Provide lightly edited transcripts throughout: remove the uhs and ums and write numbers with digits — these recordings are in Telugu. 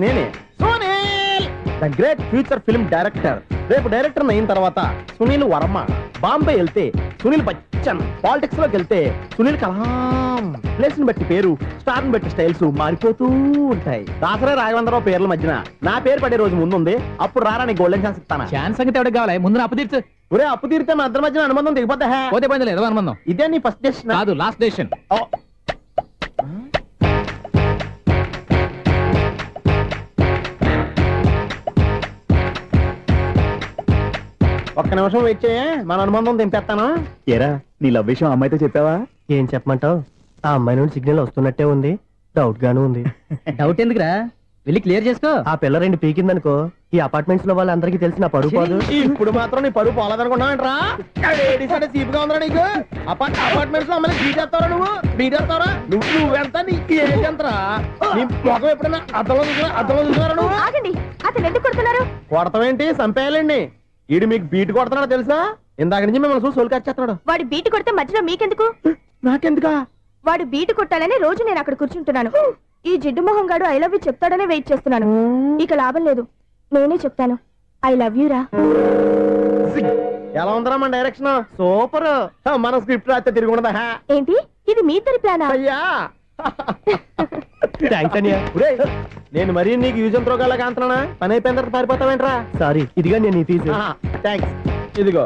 నేనే Sunil, the great future film director. రేపు డైరెక్టర్ అయిన తర్వాత సునీల్ వర్మ. బాంబే వెళ్తే సునీల్ బచ్చన్, పాలిటిక్స్ లోకి వెళ్తే సునీల్ కలాం. ప్లేస్ ని బట్టి పేరు, స్టార్ ని బట్టి స్టైల్స్ మారిపోతూ ఉంటాయి. దాసరా రాఘవేంద్రరావు పేర్ల మధ్యన నా పేరు పడే రోజు ముందుంది. అప్పుడు రారా నీ గోల్డెన్ ఛాన్స్ ఇస్తాను. ఛాన్స్ సంగతి ఎవరికి కావాలి? ముందు అప్పు తీర్చు. ఒరే అప్పు తీరితే మన ఇద్దరి మధ్యన అనుబంధం దిగిపోతా. పోతే పోయింది లేదు అనుబంధం. ఇదే నీ ఫస్ట్ డెస్టినేషన్ కాదు, లాస్ట్ డెసిషన్. ఒక్క నిమిషం వెయిట్ చేయ, మన అనుబంధం దింపేస్తాను. ఏరా నీ లవ్ విషయం అమ్మాయితో చెప్పావా? ఏం చెప్పమంటావు? ఆ అమ్మాయి నుండి సిగ్నల్ వస్తున్నట్టే ఉంది, డౌట్ గాను ఉంది. డౌట్ ఎందుకురా, వెళ్ళి క్లియర్ చేసుకో. ఆ పిల్ల రెండు పీకిందనుకో, ఈ అపార్ట్మెంట్స్ లో వాళ్ళందరికీ తెలిసిన పరుగు పోదు. ఇప్పుడు మాత్రం నీ పరుగు పోలేదనుకున్నావేంట్రా? సీపుగా ఉందా నీకు? అపార్ట్మెంట్స్ లో అమ్మని బీటేస్తారా? బీటేస్తారా? నువ్వెంత నీకు ఏంటంతరా? నీ ముఖం ఎప్పుడైనా అర్థంలో చూసారా నువ్వు? అతను ఎందుకు కొడుతున్నారు? కొడతావేంటి? చంపేయాలండి. ఈడు మీకు బీట్ కొడుతున్నాడు తెలుసా? ఇందాక నుంచి మిమ్మల్ని చూసి సోలు కచ్చేస్తున్నాడు. వాడు బీటు కొడితే మధ్యలో మీకెందుకు? నాకెందుకా? వాడు బీటు కొట్టాలని రోజు నేను అక్కడ కూర్చుంటున్నాను. ఈ జిడ్డు మొహం గాడు ఐ లవ్ యూ చెప్తాడనే వెయిట్ చేస్తున్నాను. ఇక లాభం లేదు, నేనే చెప్తాను ఐ లవ్ యూ రా. ఎలా ఉందరా మన డైరెక్షన్? సూపర్. మన స్క్రిప్ట్ రాస్తే తిరిగి ఉండదా? ఏంటి ఇది మీ ఇద్దరి ప్లానా? అయ్యా నేను మరీ నీకు యూజ్ ఎంతో గల కాంతనా? పని అయిపోయిన తర్వాత పారిపోతావేంట్రా? సారీ, ఇదిగా నేను ఫీజు. థ్యాంక్స్. ఇదిగో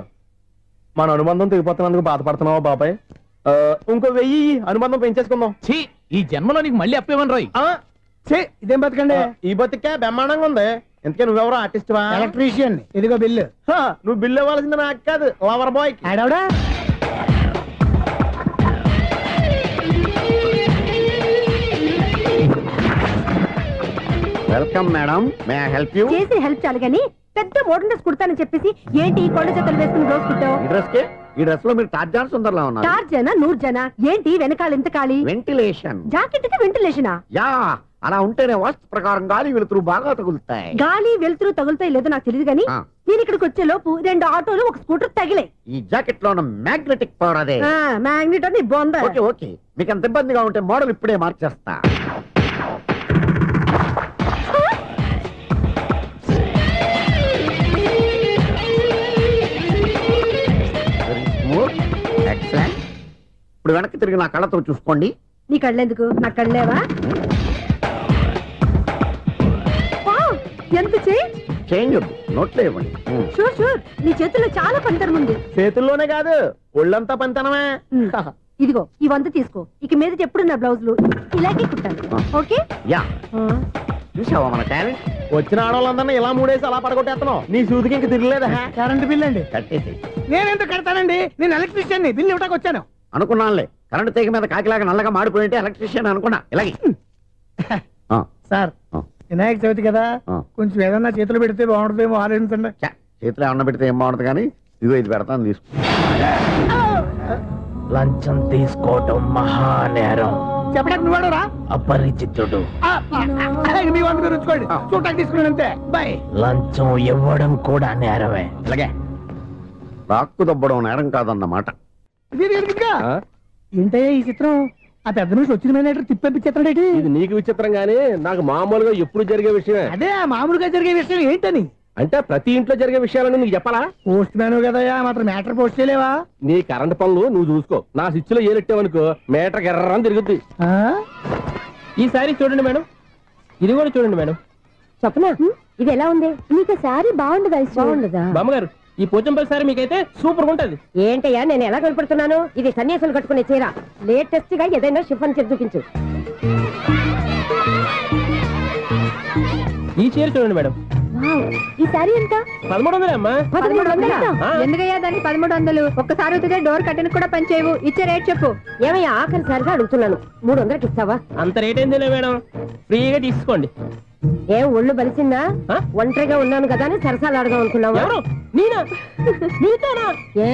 మన అనుబంధం తెగిపోతున్నందుకు బాధపడుతున్నావా బాబాయ్? ఇంకో 1000 అనుబంధం పెంచేసుకుందాం. ఈ జన్మలో నీకు మళ్ళీ అప్పేమని రాయి. ఇదేం బతకండి? ఈ బతికే బ్రహ్మాండంగా ఉంది. ఎందుకే నువ్వెవరో ఆర్టిస్ట్ వా? ఎలక్ట్రీషియన్. ఇదిగో బిల్లు. నువ్వు బిల్లు ఇవ్వాల్సింది నాకు కాదు, lover boy. Welcome madam, may I help you? చేసి హెల్ప్ చాలు గానీ పెద్ద మోడల్ డ్రెస్ కుడతానని చెప్పేసి ఏంటి ఈ కొండ జతలు వేసుకుని రోజు కుట్టావు? ఈ డ్రెస్ లో మీరు టార్జాన్ సుందర్లా ఉన్నారు. టార్జనా నూర్జనా? ఏంటి వెనకాల ఎంత ఖాళీ? వెంటిలేషన్. జాకెట్ కి వెంటిలేషనా? యా, అలా ఉంటేనే వాస్తు ప్రకారం గాలి వెలుతురు బాగా తగులుతాయి. గాలి వెలుతురు తగులుతాయి లేదో నాకు తెలియదు గానీ నేను ఇక్కడికి వచ్చే లోపు 2 ఆటోలు ఒక స్కూటర్ తగిలే. ఈ జాకెట్ లో ఉన్న మ్యాగ్నెటిక్ పవర్ అదే. మ్యాగ్నెట్ అని బొంద. ఓకే ఓకే, మీకు అంత ఇబ్బందిగా ఉంటే మోడల్ ఇప్పుడే మార్చేస్తా. ఇప్పుడు వెనక్కి తిరిగి నా కళ్ళతో చూసుకోండి. నీ కళ్ళెందుకు? నా కళ్ళేవా? ఎంత చేంజ్ వద్దు, నోట్లో ఇవ్వండి. షూర్ షూర్, నీ చేతుల్లో చాలా పంతరం ఉంది. చేతుల్లోనే కాదు, ఒళ్ళంతా పంతనమే. ఇదిగో ఈ 100 తీసుకో. ఇక మీద ఎప్పుడు నా బ్లౌజులు ఇలాగే కుట్టాను. ఓకే? యా. చూసావా మన టాలెంట్? వచ్చిన ఆడవాళ్ళందరినీ ఇలా మూడేసి అలా పడగొట్టేస్తున్నావు. నీ సూదికి ఇంక తిరగలేదా? కరెంట్ బిల్ అండి. కట్టేసి. నేనెందుకు కడతానండి? నేను ఎలక్ట్రీషియన్ ని, బిల్లు ఇవ్వడానికి వచ్చాను. అనుకున్నానులే, కరెంట్ తీగ మీద కాకిలాగా నల్లగా మాడిపోయింటే ఎలక్ట్రీషియన్ అనుకున్నా. ఇలాగే సార్, వినాయక చవితి కదా, కొంచెం ఏదన్నా చేతులు పెడితే బాగుంటుందేమో ఆలోచించండి. చేతులు ఏమన్నా పెడితే ఏం బాగుంటుంది కానీ ఇదిగో ఇది పెడతాను, తీసుకో. లంచం తీసుకోవటం మహానేరం. చెప్పడానికి నువ్వాడరా? అపరిచితుడు. మీ వంట మీరు ఉంచుకోండి, చూడటానికి తీసుకున్నాను అంతే. బాయ్. లంచం ఇవ్వడం కూడా నేరమే. అలాగే రాక్కు దబ్బడం నేరం కాదన్నమాట. ఏంటయ్యా ఈ చిత్రం? ఆ పెద్ద నుంచి వచ్చిన మేనేటర్ తిప్పించేస్తాడేంటి? ఇది నీకు విచిత్రం గానీ నాకు మామూలుగా ఎప్పుడు జరిగే విషయమే. అదే మామూలుగా జరిగే విషయం ఏంటని? అంటే ప్రతి ఇంట్లో జరిగే విషయాలని నీకు చెప్పాలా? పోస్ట్ మ్యాన్ కదయ్యా, మాత్రం మ్యాటర్ పోస్ట్ చేయలేవా? నీ కరెంట్ పనులు నువ్వు చూసుకో. నా స్విచ్ లో ఏలెట్టావనుకో మేటర్ ఎర్రని తిరుగుద్ది. ఈసారి చూడండి మేడం, ఇది కూడా చూడండి మేడం. చెప్పనా, ఇది ఎలా ఉంది? నీకు సారీ బాగుండదా? బాగుండదా బామ్మగారు? ఈ పోచంపల్లి సారీ మీకైతే సూపర్ ఉంటది. ఏంటయ్యా నేను ఎలా కనపడుతున్నాను? ఇది సన్యాసులు కట్టుకునే చీర. లేటెస్ట్ గా ఏదైనా షిఫాన్ చేసి చూపించు. ఈ చీర చూడండి మేడం. ఈ సారీ ఎంత? 1300 అమ్మా. 1300? ఎందుకయ్యా దానికి 1300? ఒక్కసారి అవుతుందే డోర్ కట్టెన్ కూడా పని చేయవు. ఇచ్చే రేట్ చెప్పు. ఏమయ్యా ఆఖరిసారిగా అడుగుతున్నాను, 300కి ఇస్తావా? అంత రేట్ ఏందిలే మేడం, ఫ్రీగా తీసుకోండి. ఏం ఒళ్ళు బలిసిందా? ఒంటరిగా ఉన్నాను కదా అని సరసాలు అడదాం అనుకున్నావా? నేనా? నీతోనా? ఏ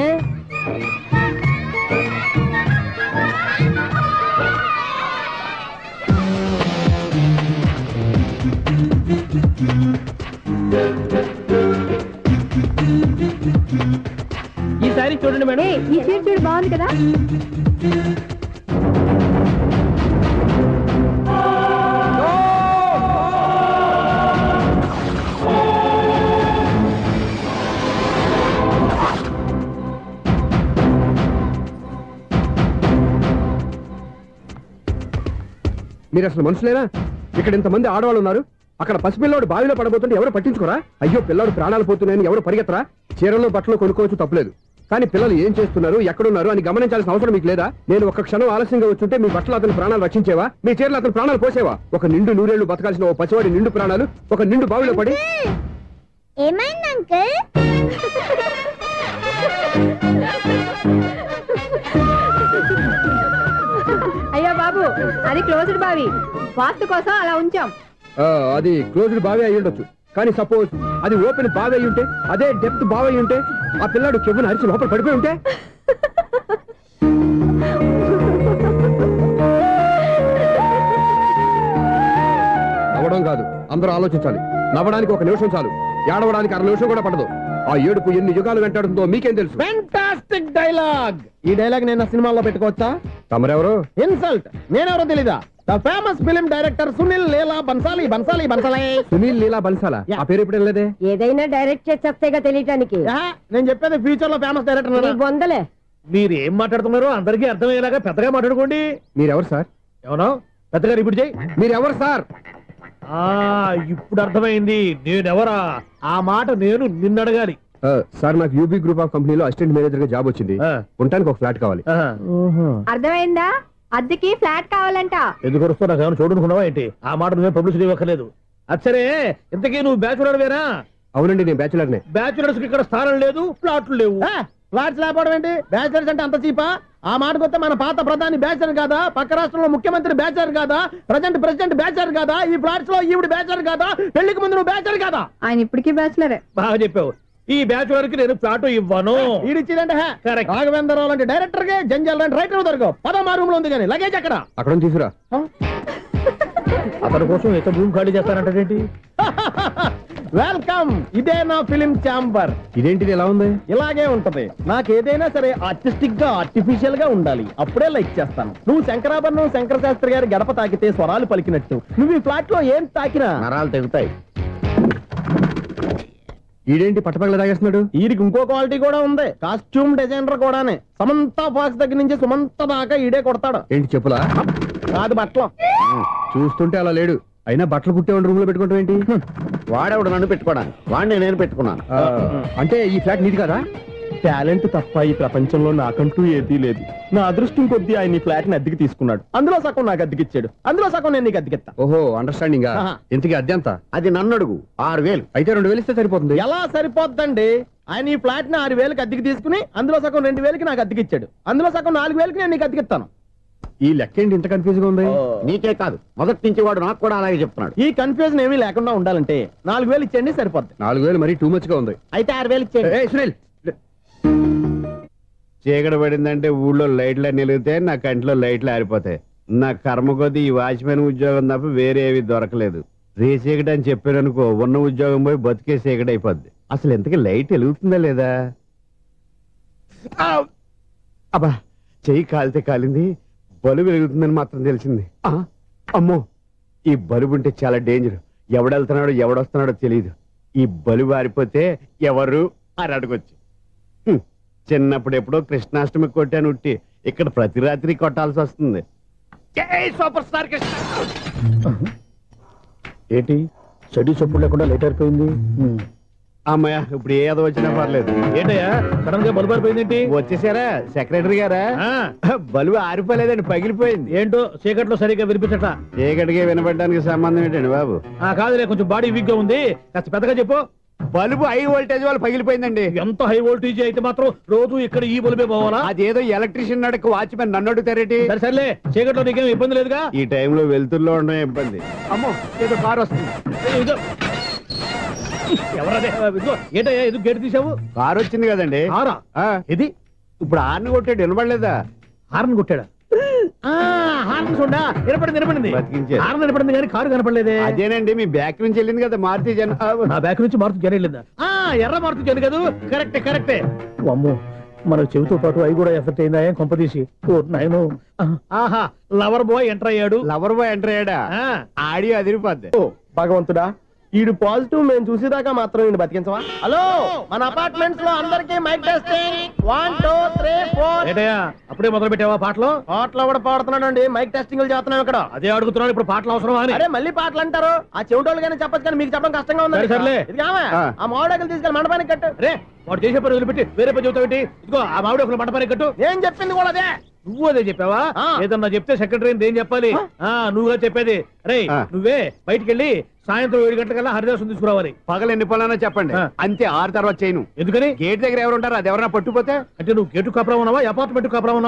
ఈ సారీ చూడండి మేడం. ఈ చీర చూడు, బాగుంది కదా? మీరు అసలు మనుషులేనా? ఇక్కడ ఇంతమంది ఆడవాళ్ళు ఉన్నారు, అక్కడ పసిపిల్లాడు బావిలో పడబోతుంటే ఎవరు పట్టించుకోరా? అయ్యో పిల్లాడు ప్రాణాలు పోతున్నాయని ఎవరు పరిగెత్తరా? చీరలో బట్టలు కొనుక్కోవచ్చు, తప్పులేదు. కానీ పిల్లలు ఏం చేస్తున్నారు, ఎక్కడున్నారు అని గమనించాల్సిన అవసరం మీకు లేదా? నేను ఒక్క క్షణం ఆలస్యంగా వచ్చుంటే మీ బట్టలు అతని ప్రాణాలు రక్షించేవా? మీ చీరలు అతని ప్రాణాలు పోసేవా? ఒక నిండు నూరేళ్లు బతకాల్సిన ఓ పసివాడి నిండు ప్రాణాలు ఒక నిండు బావిలో పడి. ఏమైంది అంకుల్? అయ్యో బాబు, అది క్లోజ్డ్ బావి, వాస్తు కోసం అలా ఉంచాం. అది క్లోజ్డ్ బావి అయి ఉండొచ్చు, కానీ సపోజ్ అది ఓపెన్ బావి అయి ఉంటే, అదే డెప్త్ బావి అయి ఉంటే, ఆ పిల్లాడు కెవ్వును అరిచి లోపల పడిపోయి ఉంటే? నవ్వడం కాదు, అందరూ ఆలోచించాలి. నవ్వడానికి ఒక నిమిషం చాలు, ఏడవడానికి 1/2 నిమిషం కూడా పడదు. ఆ ఏడుపు ఎన్ని యుగాలు వెంటాడుతుందో మీకేం తెలుసు? Fantastic dialogue. ఈ డైలాగ్ నేను సినిమాలో పెట్టుకోవచ్చా? తమరెవరు? ఇన్సల్ట్. నేనెవరో తెలీదా? The famous film director Sunil Leela Bansali. Sunil Leela బన్సాలా? ఆ పేరు ఇప్పుడు లేదే. ఏదైనా డైరెక్ట్ చేసేస్తేగా తెలియటానికి. నేను చెప్పేది ఫ్యూచర్ లో ఫేమస్ డైరెక్టర్. బొందలే. మీరు ఏం మాట్లాడుతున్నారో అందరికీ అర్థమయ్యేలాగా పెద్దగా మాట్లాడుకోండి. మీరెవరు సార్? ఎవరో పెద్దగా రిపీట్ చేయి. మీరెవరు సార్? ఇప్పుడు అర్థమైంది నేనెవరా. ఆ మాట నేను నిన్ను అడగాలి. సార్, నాకు యూబీ గ్రూప్ ఆఫ్ కంపెనీలో అసిస్టెంట్ మేనేజర్ గా జాబ్ వచ్చింది. ఉండటానికి ఒక ఫ్లాట్ కావాలి. అర్థమైందా? అద్దెకి ఫ్లాట్ కావాలంట. ఎందుకు వస్తావు? నాకు ఏమైనా చూడనుకున్నావా ఏంటి? ఆ మాట నువ్వే పబ్లిసిటీ ఇవ్వక్కర్లేదు. అచ్చరే, ఇంతకీ నువ్వు బ్యాచులర్ వేరా? అవునండి, నేను బ్యాచులర్నే. బ్యాచులర్స్ కి ఇక్కడ స్థానం లేదు, ప్లాట్లు లేవు. ఫ్లాట్స్ లేకపోవడం ఏంటి? బ్యాచులర్స్ అంటే అంత చీపా? ఆ మాటకొస్తే మన పాత ప్రధాని బ్యాచర్ కాదా? పక్క రాష్ట్రంలో ముఖ్యమంత్రి బ్యాచర్ కాదా? ప్రెసిడెంట్ బ్యాచర్ కాదా? ఈ ఫ్లాట్స్ లో ఈవిడ బ్యాచర్ కాదా? పెళ్లికి ముందు నువ్వు బ్యాచర్ కాదా? ఆయన ఇప్పటికీ బ్యాచులరే. బాగా చెప్పావు. ఈ బ్యాచులర్ కి నేను ఫ్లాట్ ఇవ్వను. ఈడిచ్చిందంటే రాఘవేంద్రరావు లాంటి డైరెక్టర్ కి జంజాల్ లాంటి రైటర్ దొరకవు. 10వ రూమ్ లో ఉంది కానీ లగేజ్ అక్కడ తీసుకురా. అతని కోసం ఎంత భూమి ఖాళీ చేస్తానంటే వెల్కమ్. ఇదే నా ఫిలిం ఛాంబర్. ఇదేంటిది ఎలా ఉంది? ఇలాగే ఉంటది. నాకు ఏదైనా సరే ఆర్టిస్టిక్ గా ఆర్టిఫిషియల్ గా ఉండాలి, అప్పుడే లైక్ చేస్తాను. నువ్వు శంకరాభరణం శంకర శాస్త్రి గారి గడప తాకితే స్వరాలు పలికినట్టు నువ్వు ఈ ఫ్లాట్ లో ఏం తాకినా నరాలు తెగుతాయి. ఈడేంటి పట్టపగల తాగేస్తున్నాడు? వీడికి ఇంకో క్వాలిటీ కూడా ఉంది. కాస్ట్యూమ్ డిజైనర్ కూడానే. సమంత ఫాక్స్ దగ్గర నుంచి సుమంత దాకా ఈడే కొడతాడు. ఏంటి చెప్పులా? కాదు, బట్టలు. చూస్తుంటే అలా లేడు. అయినా బట్టలు కుట్టేవాడి రూమ్ లో పెట్టుకోవడం ఏంటి? వాడేవాడు నన్ను పెట్టుకోవడానికి, వాడిని నేను పెట్టుకున్నాను. అంటే ఈ ఫ్లాట్ నీది కదా? టాలెంట్ తప్ప ఈ ప్రపంచంలో నాకంటూ ఏదీ లేదు. నా అదృష్టం కొద్దీ ఆయన ఈ ఫ్లాట్ ని అద్దెకి తీసుకున్నాడు. అందులో సగం నాకు అద్దెకిచ్చాడు, అందులో సగం నేను నీకు అద్దెకిస్తా. ఓహో, అండర్స్టాండింగ్. ఇంతకీ అద్దె ఎంత? అది నన్ను అడుగు. 6000. అయితే 2000 ఇస్తే సరిపోతుంది. ఎలా సరిపోద్దండి? ఆయన ఈ ఫ్లాట్ ని 6000కి అద్దెకి తీసుకుని అందులో సగం 2000కి నాకు అద్దెకిచ్చాడు, అందులో సగం 4000కి నేను నీకు అద్దెకిస్తాను. ఈ లెక్క ఏంటి ఇంత కన్ఫ్యూజ్ గా ఉంది? నీకే కాదు, మొదటి నుంచి వాడు నాకు కూడా అలాగే చెప్తున్నాడు. ఈ కన్ఫ్యూజన్ ఏమీ లేకుండా ఉండాలంటే 4000 ఇచ్చేయండి, సరిపోద్ది. 4000 మరీ టూ మచ్ గా ఉంది. అయితే 6000 ఇచ్చేయండి. సునీల్, చీకటి పడిందంటే ఊళ్ళో లైట్లు నిలిగితే నా కంట్లో లైట్లు ఆరిపోతాయి. నా కర్మ కొద్దీ ఈ వాచ్మెన్ ఉద్యోగం తప్ప వేరే ఏవి దొరకలేదు. రేసీకటి అని చెప్పారనుకో, ఉన్న ఉద్యోగం పోయి బతికే చీకటి అయిపోద్ది. అసలు ఎంతకీ లైట్ వెలుగుతుందా లేదా? అబ్బా, చెయ్యి కాలితే కాలింది, బలుబు వెలుగుతుందని మాత్రం తెలిసింది. అమ్మో, ఈ బలుబు ఉంటే చాలా డేంజర్. ఎవడెళ్తున్నాడో ఎవడొస్తున్నాడో తెలియదు. ఈ బలుబు ఆరిపోతే ఎవరు అని అడగొచ్చు. చిన్నప్పుడు ఎప్పుడో కృష్ణాష్టమి కొట్టాను ఉట్టి, ఇక్కడ ప్రతి రాత్రి కొట్టాల్సి వస్తుంది. Super star Krishna. ఏంటి చెడు చెప్పుడు లేకుండా లేట్ అయిపోయింది? అమ్మయ్య, ఇప్పుడు ఏదో వచ్చినా పర్లేదు. ఏంటయ్యా సడన్ గా బలుపు ఆరిపోయింది? వచ్చేసారా సెక్రటరీ గారా? బలుబు ఆరిపోలేదండి, పగిలిపోయింది. ఏంటో చీకట్లో సరిగ్గా వినిపించట. చీకటికి వినపడడానికి సంబంధం ఏంటండి బాబు? కాదులే, కొంచెం బాడీ వీక్ గా ఉంది, కాస్త పెద్దగా చెప్పు. బల్బు హై వోల్టేజ్ వాళ్ళు పగిలిపోయిందండి. ఎంత హై వోల్టేజ్ అయితే మాత్రం రోజు ఇక్కడ ఈ బల్బే పోవాలా? అదేదో ఎలక్ట్రీషియన్ నడక వాచ్మెన్ నన్ను అడుగుతారేటి? సర్లే, చీకట్లో నీకేం ఇబ్బంది లేదుగా? ఈ టైంలో వెళ్తుల్లో ఉండడం ఇబ్బంది. అమ్మో, ఏదో కారు వస్తుంది. ఎవరదే? ఏంటయ్యా ఎందుకు గేట్ తీసావు? కారు వచ్చింది కదండి. ఇది ఇప్పుడు హార్న్ కొట్టాడు, వినపడలేదా? హార్న్ కొట్టాడా? హార్న్ చూడా వినపడింది. బతికించారు. హార్న్ వినపడింది కానీ కారు కనపడలేదే. అదేనండి, మీ బ్యాక్ నుంచి వెళ్ళింది కదా మారుతి జన. నా బ్యాక్ నుంచి మారుతి జన వెళ్ళిందా? ఎర్ర మారుతి జన కదా? కరెక్టే. అమ్మో, మన చెవితో పాటు అవి కూడా ఎఫెక్ట్ అయిందా? ఏం కొంపదీసి? నాయను, ఆహా, లవర్ బాయ్ ఎంటర్ అయ్యాడు. లవర్ బాయ్ ఎంటర్ అయ్యాడా? ఆడియో అదిరిపోద్ది. భగవంతుడా, ఈడు పాజిటివ్ మేము చూసేదాకా మాత్రం ఈయన బతికించవా? హలో, మన అపార్ట్మెంట్స్ లో అందరికి మైక్ టెస్టింగ్ 1 2 3 4. ఏంటయ్యా అప్పుడే మొదలు పెట్టావా పాటలు? పాటలు కూడా పాడుతున్నాడు అండి, మైక్ టెస్టింగ్ చేస్తున్నాం ఇక్కడ. అదే అడుగుతున్నాడు, ఇప్పుడు పాటలు అవసరమా అని. అరే మళ్ళీ పాటలు అంటారు, ఆ చెవిటోళ్ళు కానీ చెప్పచ్చు కానీ మీకు చెప్పడం కష్టంగా ఉంది. సర్లే. ఇది ఆ మామిడాకులు తీసుకెళ్ళి మండపానికి కట్టు. అరే వాడు చేసే పని వదిలిపెట్టి వేరే పని చెబుతావు. ఇదిగో ఆ మామిడి ఒకరు మంటపానికి కట్టు. నేను చెప్పింది కూడా అదే. నువ్వు అదే చెప్పావా? ఏదన్నా చెప్తే సెక్రటరీ ఏం చెప్పాలి? నువ్వుగా చెప్పేది. రే నువ్వే బయటికి వెళ్ళి సాయంత్రం 7 గంటలకల్లా హరిదాసు తీసుకురావాలి. పగలు ఎన్ని పనులన్నా చెప్పండి, అంతే 6 తర్వాత చేయను. ఎందుకని? గేట్ దగ్గర ఎవరు ఉంటారు, అది ఎవరన్నా పట్టుపోతే. అంటే నువ్వు గేటు కాపురం ఉన్నావా, అపార్ట్మెంట్ కాపురం ఉన్నావా?